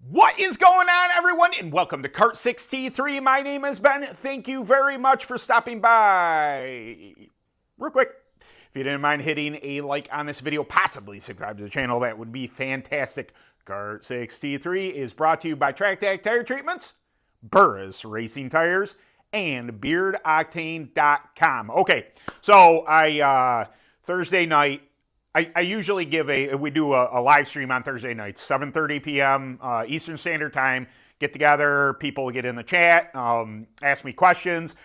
What is going on, everyone, and welcome to Kart 63. My name is Ben. Thank you very much for stopping by. Real quick, if you didn't mind hitting a like on this video, possibly subscribe to the channel, that would be fantastic. Kart 63 is brought to you by TrackTac Tire Treatments, Burris Racinv Tires, and BeardOctane.com. Okay, so Thursday night, I usually we do a live stream on Thursday nights, 7:30 p.m. Eastern Standard Time. Get together, people get in the chat, ask me questions.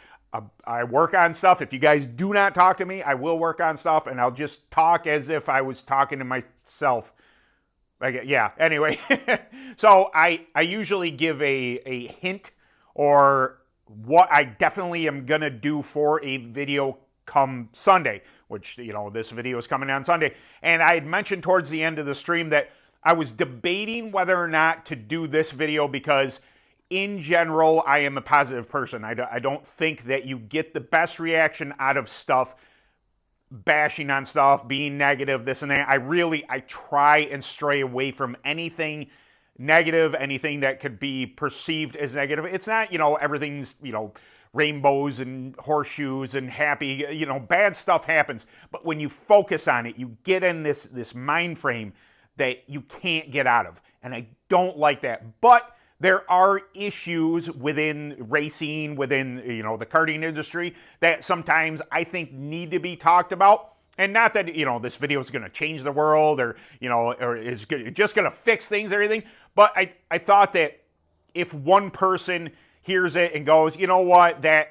I work on stuff. If you guys do not talk to me, I will work on stuff, and I'll just talk as if I was talking to myself. Yeah, anyway. So I usually give a hint or what I definitely am going to do for a video come Sunday, which, this video is coming on Sunday. And I had mentioned towards the end of the stream that I was debating whether or not to do this video because in general, I am a positive person. I don't think that you get the best reaction out of stuff, bashing on stuff, being negative, this and that. I try and stray away from anything negative, anything that could be perceived as negative. It's not, everything's, rainbows and horseshoes and happy, bad stuff happens. But when you focus on it, you get in this mind frame that you can't get out of. And I don't like that. But there are issues within racing, within, the karting industry that sometimes I think need to be talked about. And not that, this video is going to change the world or, or is just going to fix things or anything. But I thought that if one person hears it and goes, you know what, that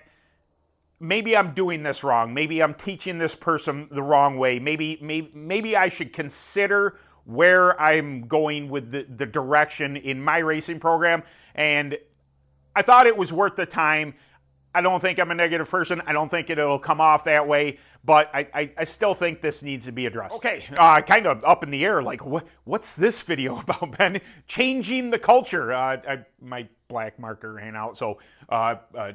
maybe I'm doing this wrong. Maybe I'm teaching this person the wrong way. Maybe I should consider where I'm going with the direction in my racing program. And I thought it was worth the time. I don't think I'm a negative person. I don't think it'll come off that way, but I still think this needs to be addressed. Okay, kind of up in the air, like what's this video about, Ben? Changing the culture. My black marker ran out, so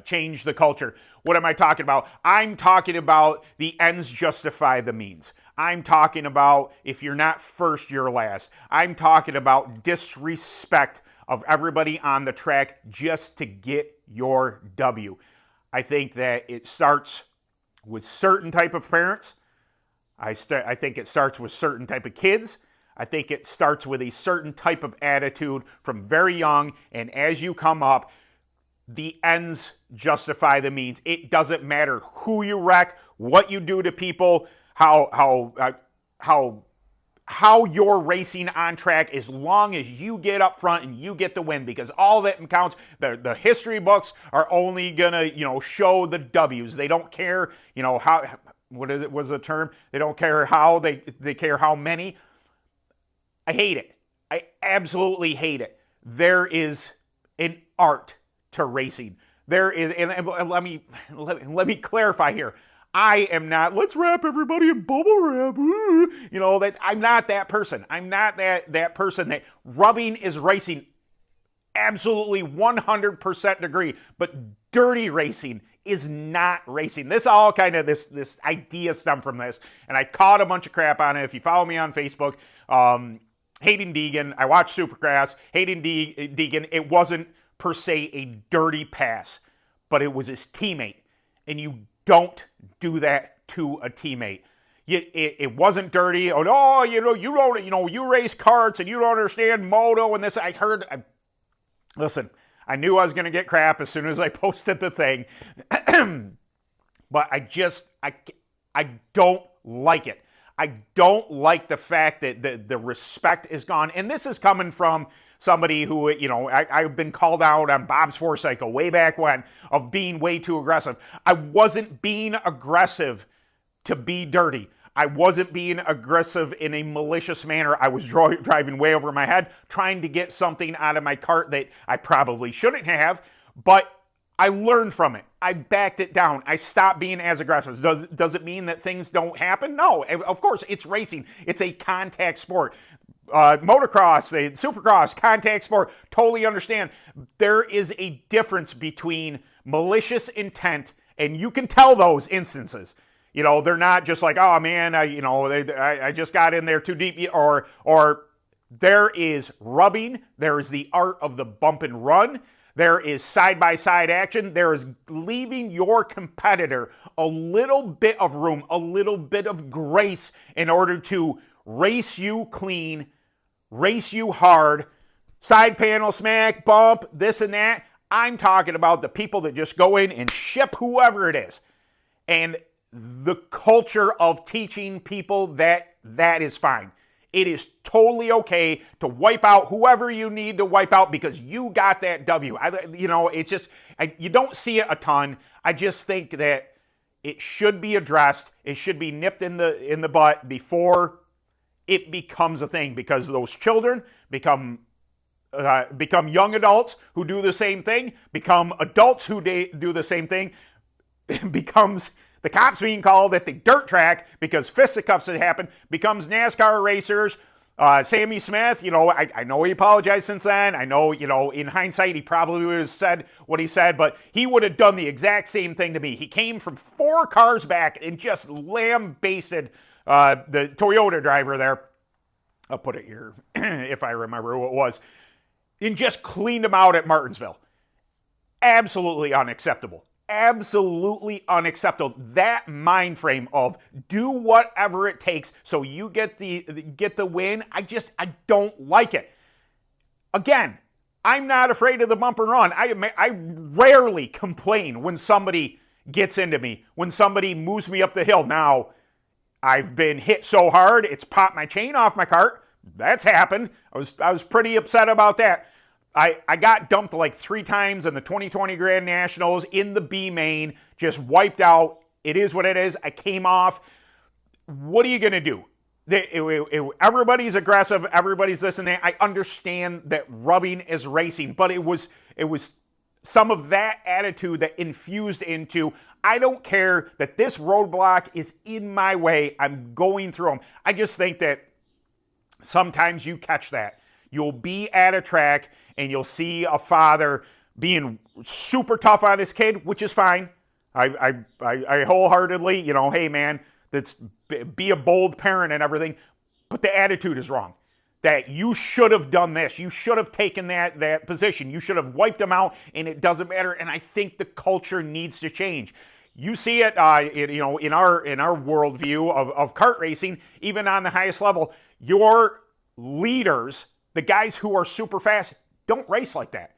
change the culture. What am I talking about? I'm talking about the ends justify the means. I'm talking about if you're not first, you're last. I'm talking about disrespect of everybody on the track just to get your W. I think that it starts with certain type of parents. I think it starts with certain type of kids. I think it starts with a certain type of attitude from very young, and as you come up, the ends justify the means. It doesn't matter who you wreck, what you do to people, how you're racing on track, as long as you get up front and you get the win, because all that counts. The history books are only gonna show the W's. They don't care how, was the term, they don't care how, they care how many. I hate it. I absolutely hate it. There is an art to racing. There is, and let me clarify here. I am not, let's wrap everybody in bubble wrap. That I'm not that person. I'm not that person that rubbing is racing. Absolutely 100% agree. But dirty racing is not racing. This all kind of, this idea stemmed from this. And I caught a bunch of crap on it. If you follow me on Facebook, Hayden Deegan, I watched Supercross. Hayden Deegan, it wasn't per se a dirty pass, but it was his teammate. And you don't do that to a teammate. It wasn't dirty. Oh no, you don't, you race karts and you don't understand moto and this. Listen, I knew I was going to get crap as soon as I posted the thing, but I don't like it. I don't like the fact that the respect is gone. And this is coming from somebody who, I've been called out on Bob's Force Cycle way back when of being way too aggressive. I wasn't being aggressive to be dirty. I wasn't being aggressive in a malicious manner. I was driving way over my head, trying to get something out of my cart that I probably shouldn't have, but I learned from it. I backed it down. I stopped being as aggressive. Does it mean that things don't happen? No, of course, it's racing. It's a contact sport. Motocross, supercross, contact sport, totally understand. There is a difference between malicious intent, and you can tell those instances. They're not just like, oh man, I just got in there too deep, or There is rubbing. There is the art of the bump and run. There is side-by-side action. There is leaving your competitor a little bit of room, a little bit of grace in order to race you clean, race you hard, side panel smack, bump, this and that. I'm talking about the people that just go in and ship whoever it is. And the culture of teaching people that is fine. It is totally okay to wipe out whoever you need to wipe out because you got that W. It's just, you don't see it a ton. I just think that it should be addressed. It should be nipped in the butt before it becomes a thing, because those children become young adults who do the same thing, become adults who do the same thing, becomes the cops being called at the dirt track because fisticuffs had happened, becomes NASCAR racers. Sammy Smith, I know he apologized since then. I know, in hindsight, he probably would have said what he said, but he would have done the exact same thing to me. He came from 4 cars back and just lambasted the Toyota driver there. I'll put it here if I remember who it was. And just cleaned him out at Martinsville. Absolutely unacceptable. Absolutely unacceptable. That mind frame of do whatever it takes so you get the win, I don't like it. Again, I'm not afraid of the bump and run. I rarely complain when somebody gets into me, when somebody moves me up the hill. Now, I've been hit so hard, it's popped my chain off my cart. That's happened. I was pretty upset about that. I got dumped like 3 times in the 2020 Grand Nationals in the B main, just wiped out. It is what it is. I came off. What are you going to do? Everybody's aggressive. Everybody's this and that. I understand that rubbing is racing, but it was some of that attitude that infused into, I don't care that this roadblock is in my way. I'm going through them. I just think that sometimes you catch that. You'll be at a track and you'll see a father being super tough on his kid, which is fine. I wholeheartedly, hey man, be a bold parent and everything, but the attitude is wrong. That you should have done this. You should have taken that position. You should have wiped them out, and it doesn't matter. And I think the culture needs to change. You see it, in our worldview of kart racing, even on the highest level. Your leaders, the guys who are super fast, don't race like that.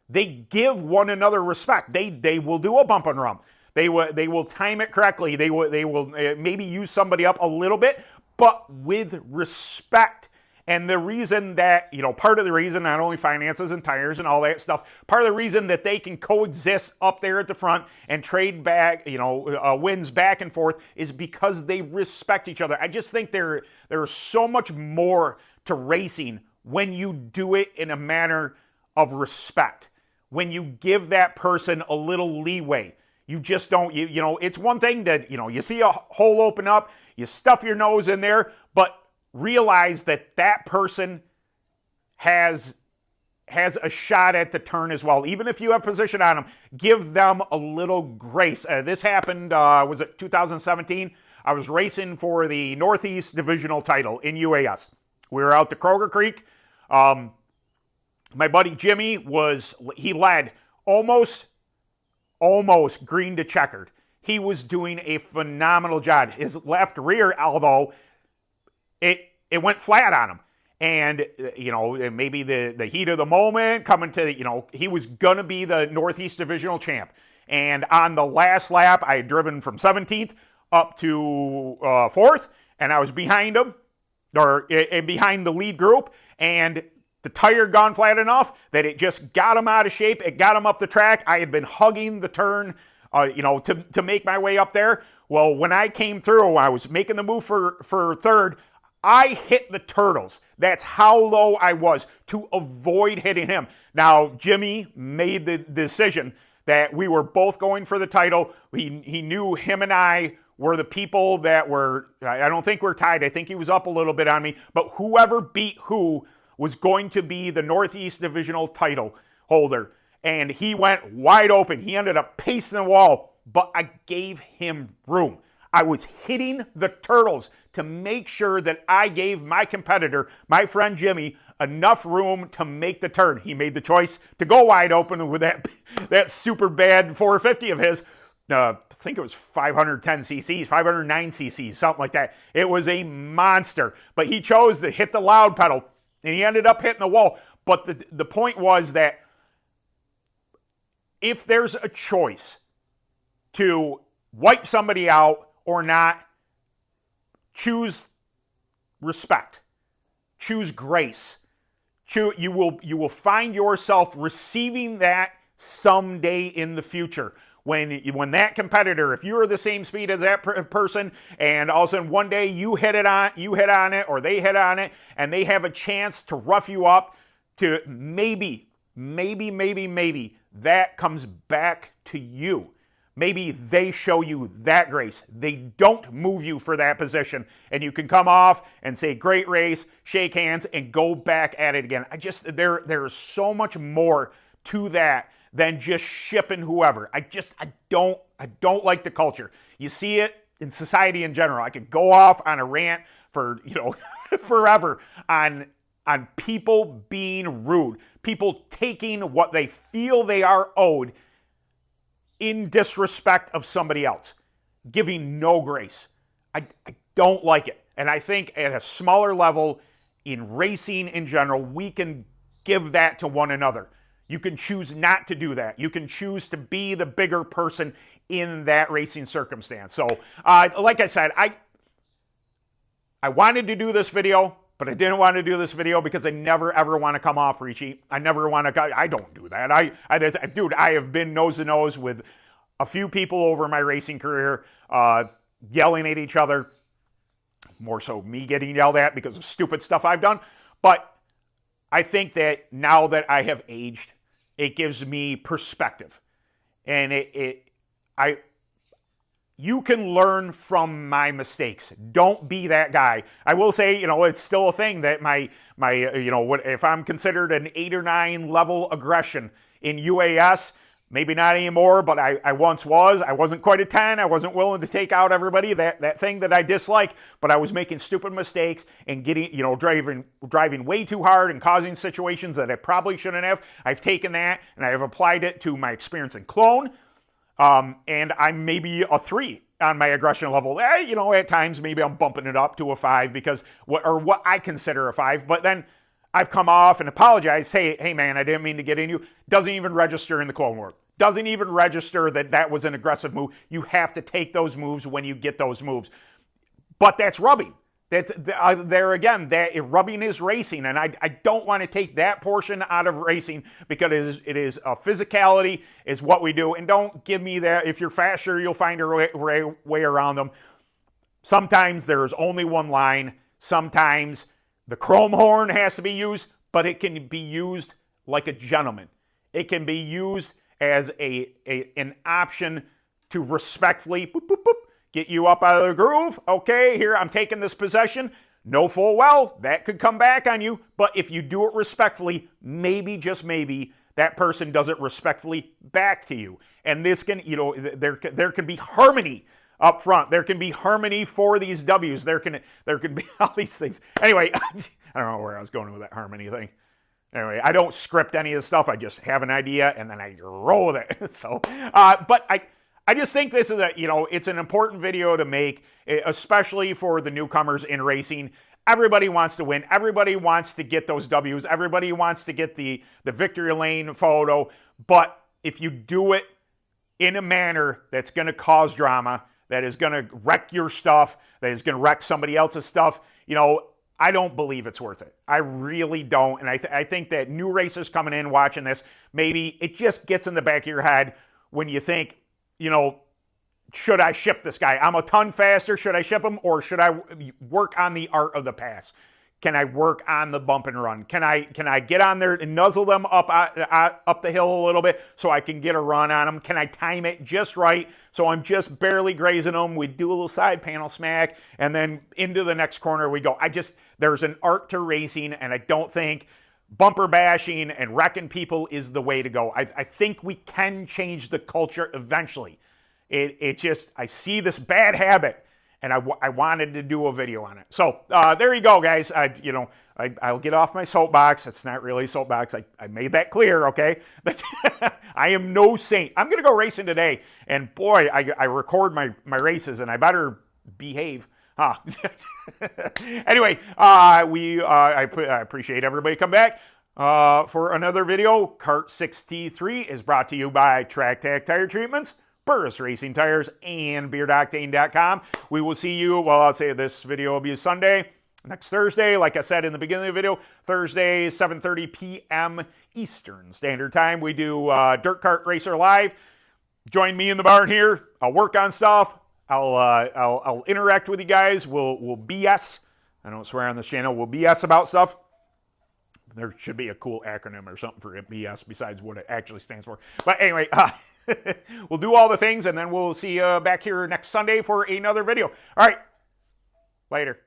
They give one another respect. They will do a bump and run. They will time it correctly. They will maybe use somebody up a little bit, but with respect. And the reason that, part of the reason, not only finances and tires and all that stuff, part of the reason that they can coexist up there at the front and trade back, wins back and forth is because they respect each other. I just think there's so much more to racing when you do it in a manner of respect. When you give that person a little leeway. You just don't, it's one thing that, you see a hole open up, you stuff your nose in there, but realize that person has a shot at the turn as well. Even if you have position on them, give them a little grace. This happened, was it 2017? I was racing for the Northeast Divisional title in UAS. We were out to Kroger Creek. My buddy Jimmy he led almost green to checkered. He was doing a phenomenal job. His left rear, although it went flat on him. And, maybe the heat of the moment coming to, he was going to be the Northeast Divisional champ. And on the last lap, I had driven from 17th up to 4th, and I was behind him, or behind the lead group, and the tire gone flat enough that it just got him out of shape. It got him up the track. I had been hugging the turn, to make my way up there. Well, when I came through, I was making the move for third. I hit the turtles. That's how low I was to avoid hitting him. Now, Jimmy made the decision that we were both going for the title. He knew him and I were the people that were, I don't think we're tied. I think he was up a little bit on me. But whoever beat who was going to be the Northeast Divisional title holder. And he went wide open. He ended up pacing the wall, but I gave him room. I was hitting the turtles to make sure that I gave my competitor, my friend Jimmy, enough room to make the turn. He made the choice to go wide open with that super bad 450 of his. I think it was 510 cc's, 509 cc's, something like that. It was a monster, but he chose to hit the loud pedal, and he ended up hitting the wall. But the point was that if there's a choice to wipe somebody out or not, choose respect, choose grace. You will find yourself receiving that someday in the future. When that competitor, if you're the same speed as that person, and all of a sudden one day you hit on it, or they hit on it, and they have a chance to rough you up, to maybe that comes back to you. Maybe they show you that grace. They don't move you for that position, and you can come off and say, great race, shake hands, and go back at it again. There's so much more to that than just shipping whoever. I don't like the culture. You see it in society in general. I could go off on a rant for, forever on people being rude, people taking what they feel they are owed in disrespect of somebody else, giving no grace. I don't like it. And I think at a smaller level in racing in general, we can give that to one another. You can choose not to do that. You can choose to be the bigger person in that racing circumstance. So, like I said, I wanted to do this video, but I didn't want to do this video because I never ever want to come off preachy. I don't do that. Dude, I have been nose to nose with a few people over my racing career, yelling at each other. More so me getting yelled at because of stupid stuff I've done. But I think that now that I have aged, it gives me perspective. And you can learn from my mistakes. Don't be that guy. I will say, it's still a thing that if I'm considered an 8 or 9 level aggression in UAS, maybe not anymore, but I once was. I wasn't quite a 10. I wasn't willing to take out everybody, that thing that I dislike, but I was making stupid mistakes and getting, driving way too hard and causing situations that I probably shouldn't have. I've taken that and I have applied it to my experience in Clone. And I'm maybe a 3 on my aggression level. At times maybe I'm bumping it up to a 5 because what I consider a 5, but then I've come off and apologized, say, hey man, I didn't mean to get in you. Doesn't even register in the Clone War. Doesn't even register that was an aggressive move. You have to take those moves when you get those moves. But that's rubbing. That's there again, rubbing is racing, and I don't want to take that portion out of racing because it is physicality is what we do, and don't give me that. If you're faster, you'll find a way around them. Sometimes there's only one line. Sometimes the chrome horn has to be used, but it can be used like a gentleman. It can be used as an option to respectfully boop, boop, boop, get you up out of the groove. Okay, here, I'm taking this possession. Know full well that could come back on you, but if you do it respectfully, maybe, just maybe, that person does it respectfully back to you. And this can, there can be harmony up front. There can be harmony for these W's. There can be all these things. Anyway, I don't know where I was going with that harmony thing. Anyway, I don't script any of this stuff. I just have an idea and then I roll with it. So, but I just think this is it's an important video to make, especially for the newcomers in racing. Everybody wants to win. Everybody wants to get those W's. Everybody wants to get the victory lane photo. But if you do it in a manner that's going to cause drama, that is going to wreck your stuff, that is going to wreck somebody else's stuff, I don't believe it's worth it. I really don't. And I think that new racers coming in watching this, maybe it just gets in the back of your head when you think, should I ship this guy? I'm a ton faster. Should I ship him, or should I work on the art of the pass? Can I work on the bump and run? Can I get on there and nuzzle them up the hill a little bit so I can get a run on them? Can I time it just right so I'm just barely grazing them? We do a little side panel smack, and then into the next corner we go. There's an art to racing, and I don't think bumper bashing and wrecking people is the way to go. I think we can change the culture eventually. I see this bad habit, and I wanted to do a video on it. So there you go, guys. I'll get off my soapbox. It's not really a soapbox. I made that clear, okay? I am no saint. I'm going to go racing today, and boy, I record my races, and I better behave. Huh. Anyway, I appreciate everybody come back for another video. Kart 6T3 is brought to you by Track Tack Tire Treatments, Burris Racing Tires, and BeardOctane.com. We will see you, well, I'll say this video will be Sunday. Next Thursday, like I said in the beginning of the video, Thursday, 7:30 p.m. Eastern Standard Time, we do Dirt Kart Racer Live. Join me in the barn here. I'll work on stuff. I'll interact with you guys. We'll BS. I don't swear on this channel. We'll BS about stuff. There should be a cool acronym or something for BS besides what it actually stands for. But anyway, we'll do all the things, and then we'll see you back here next Sunday for another video. All right, later.